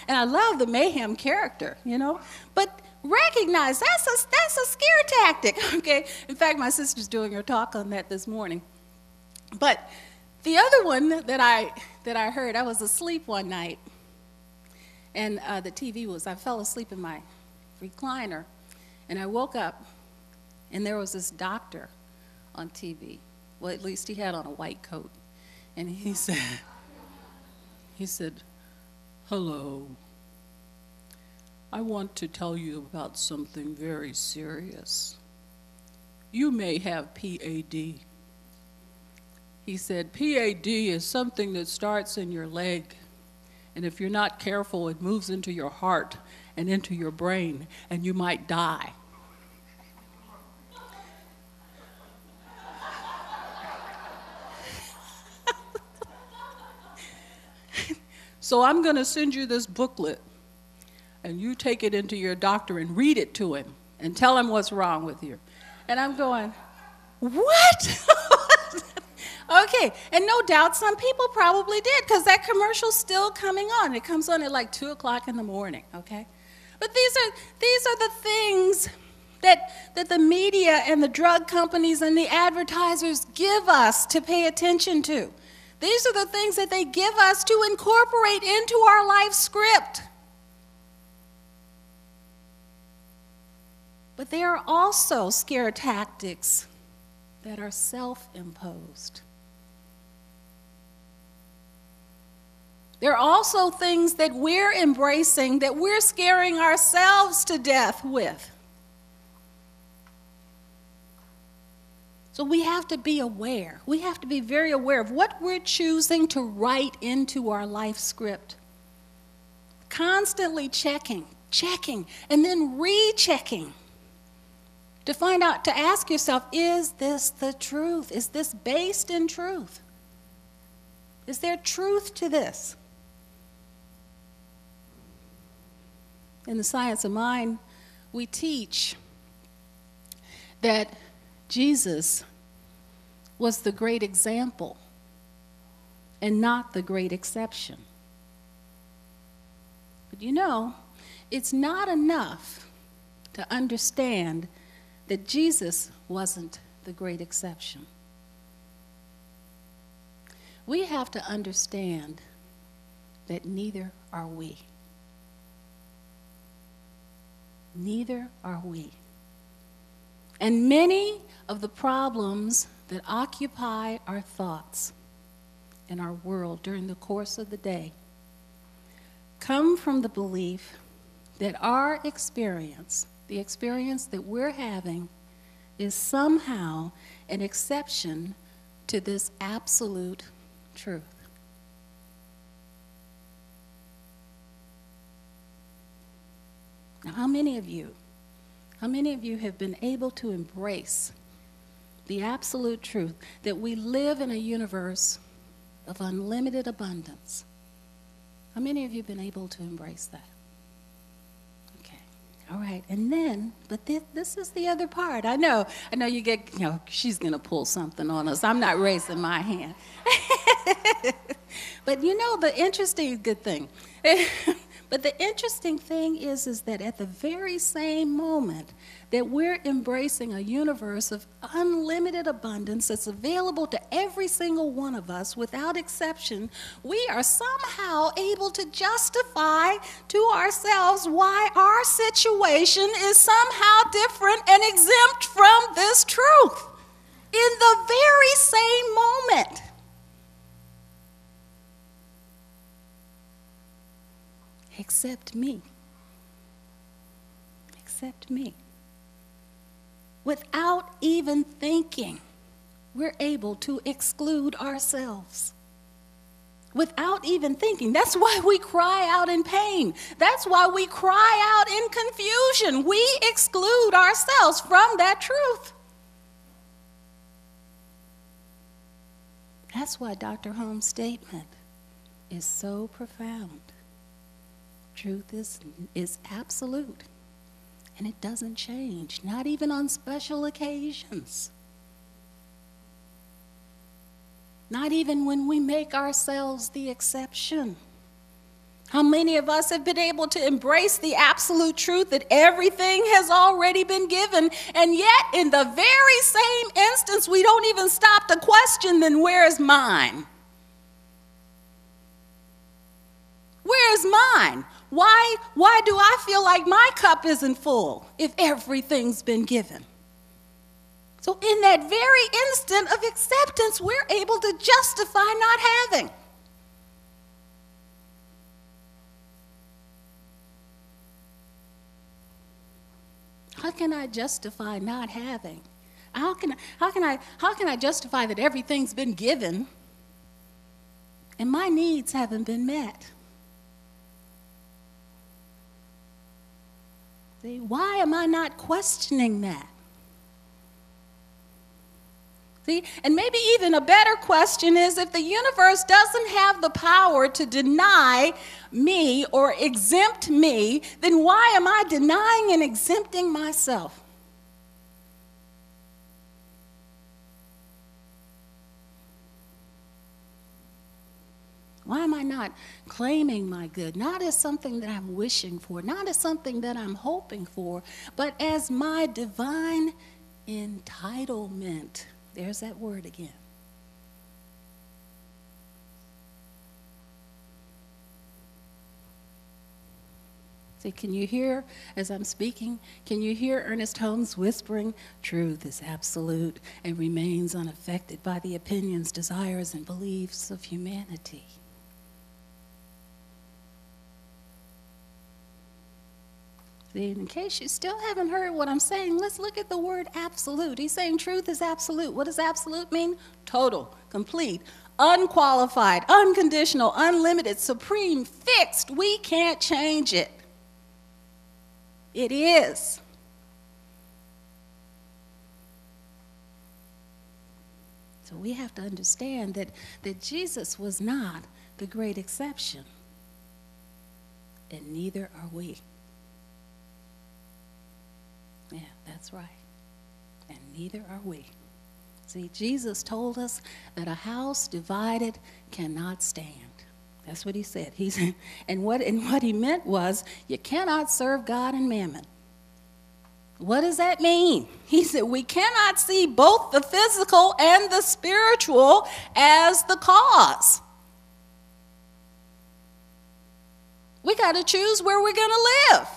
And I love the mayhem character, you know. But recognize that's a scare tactic, okay? In fact, my sister's doing her talk on that this morning. But the other one that I heard, I was asleep one night, and the TV was, I fell asleep in my recliner, and I woke up, and there was this doctor on TV. Well, at least he had on a white coat. And he said, "Hello, I want to tell you about something very serious. You may have PAD." He said, "PAD is something that starts in your leg, and if you're not careful, it moves into your heart and into your brain, and you might die." So I'm going to send you this booklet, and you take it into your doctor and read it to him and tell him what's wrong with you. And I'm going, what? Okay, and no doubt some people probably did, because that commercial's still coming on. It comes on at like 2 o'clock in the morning, okay? But these are the things that the media and the drug companies and the advertisers give us to pay attention to. These are the things that they give us to incorporate into our life script. But there are also scare tactics that are self-imposed. There are also things that we're embracing that we're scaring ourselves to death with. So we have to be aware. We have to be very aware of what we're choosing to write into our life script. Constantly checking, and then rechecking to find out, to ask yourself, is this the truth? Is this based in truth? Is there truth to this? In the Science of Mind, we teach that Jesus was the great example and not the great exception. But you know, it's not enough to understand that Jesus wasn't the great exception. We have to understand that neither are we. Neither are we. And many of the problems that occupy our thoughts and our world during the course of the day come from the belief that our experience, the experience that we're having, is somehow an exception to this absolute truth. Now, how many of you have been able to embrace the absolute truth that we live in a universe of unlimited abundance? How many of you have been able to embrace that? Okay, all right, and then, but this is the other part. I know you get, she's going to pull something on us. I'm not raising my hand. But the interesting thing is that at the very same moment that we're embracing a universe of unlimited abundance that's available to every single one of us without exception, we are somehow able to justify to ourselves why our situation is somehow different and exempt from this truth in the very same moment. Except me. Except me. Without even thinking, we're able to exclude ourselves. Without even thinking. That's why we cry out in pain. That's why we cry out in confusion. We exclude ourselves from that truth. That's why Dr. Holmes' statement is so profound. Truth is absolute, and it doesn't change, not even on special occasions. Not even when we make ourselves the exception. How many of us have been able to embrace the absolute truth that everything has already been given, and yet in the very same instance, we don't even stop to question, then where is mine? Where is mine? Why do I feel like my cup isn't full if everything's been given? So in that very instant of acceptance, we're able to justify not having. How can I justify not having? How can I justify that everything's been given and my needs haven't been met? See, why am I not questioning that? See, and maybe even a better question is, if the universe doesn't have the power to deny me or exempt me, then why am I denying and exempting myself? Why am I not claiming my good, not as something that I'm wishing for, not as something that I'm hoping for, but as my divine entitlement? There's that word again. See, can you hear, as I'm speaking, can you hear Ernest Holmes whispering, truth is absolute and remains unaffected by the opinions, desires, and beliefs of humanity? See, in case you still haven't heard what I'm saying, let's look at the word absolute. He's saying truth is absolute. What does absolute mean? Total, complete, unqualified, unconditional, unlimited, supreme, fixed. We can't change it. It is. So we have to understand that Jesus was not the great exception, and neither are we. Yeah, that's right. And neither are we. See, Jesus told us that a house divided cannot stand. That's what he said. And what he meant was, you cannot serve God and mammon. What does that mean? He said we cannot see both the physical and the spiritual as the cause. We got to choose where we're going to live.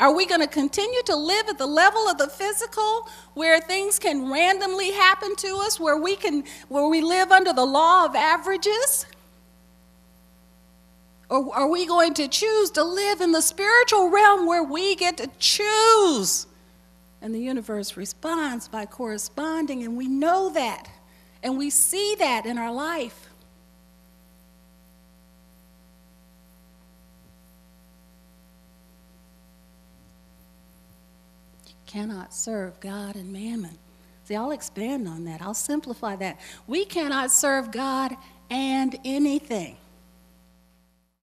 Are we going to continue to live at the level of the physical, where things can randomly happen to us, where we live under the law of averages? Or are we going to choose to live in the spiritual realm, where we get to choose? And the universe responds by corresponding, and we know that, and we see that in our life. Cannot serve God and mammon. See, I'll expand on that. I'll simplify that. We cannot serve God and anything.